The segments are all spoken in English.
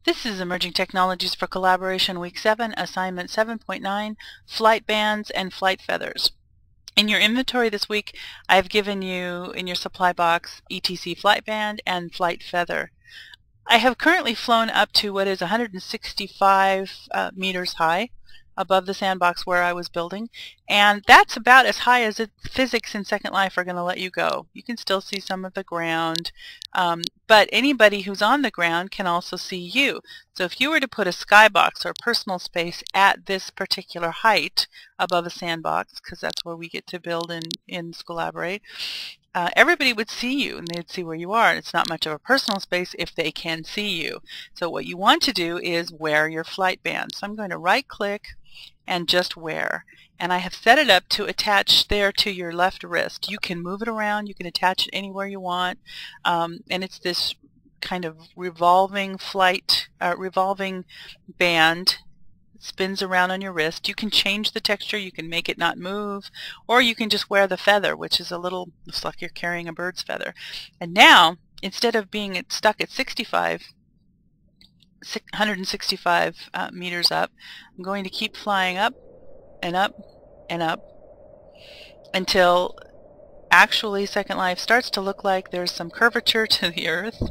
This is Emerging Technologies for Collaboration Week 7, Assignment 7.9, Flight Bands and Flight Feathers. In your inventory this week, I've given you in your supply box ETC Flight Band and Flight Feather. I have currently flown up to what is 165 meters high above the sandbox where I was building, and that's about as high as physics in Second Life are going to let you go. You can still see some of the ground, but anybody who's on the ground can also see you. So if you were to put a skybox or personal space at this particular height above a sandbox, because that's where we get to build and collaborate, everybody would see you and they'd see where you are. It's not much of a personal space if they can see you. So what you want to do is wear your flight band. So I'm going to right click and just wear. And I have set it up to attach there to your left wrist. You can move it around, you can attach it anywhere you want, and it's this kind of revolving band. Spins around on your wrist. You can change the texture, you can make it not move, or you can just wear the feather, which is looks like you're carrying a bird's feather. And now, instead of being stuck at 165 meters up, I'm going to keep flying up and up and up until actually Second Life starts to look like there's some curvature to the earth,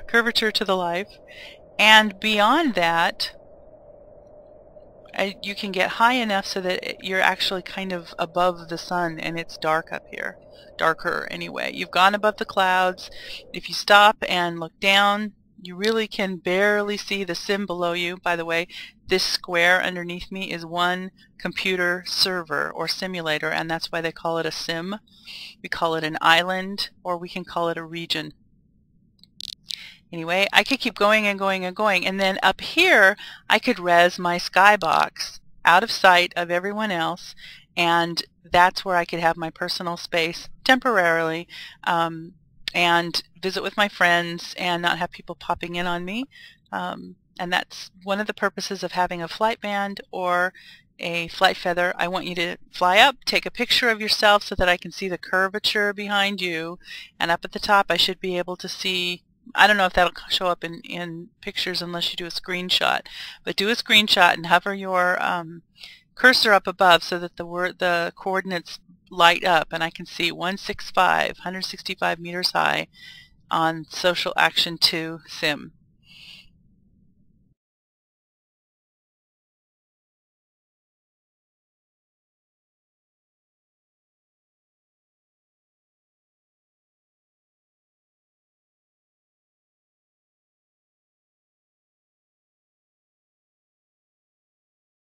curvature to the life, and beyond that you can get high enough so that you're actually kind of above the sun and it's dark up here. Darker anyway. You've gone above the clouds. If you stop and look down, you really can barely see the sim below you. By the way, this square underneath me is one computer server or simulator, and that's why they call it a sim. We call it an island, or we can call it a region. Anyway, I could keep going and going and going, and then up here I could res my skybox out of sight of everyone else, and that's where I could have my personal space temporarily and visit with my friends and not have people popping in on me. And that's one of the purposes of having a flight band or a flight feather. I want you to fly up, take a picture of yourself so that I can see the curvature behind you, and up at the top I should be able to see, I don't know if that'll show up in pictures unless you do a screenshot, but do a screenshot and hover your cursor up above so that the coordinates light up and I can see 165 meters high on Social Action 2 Sim.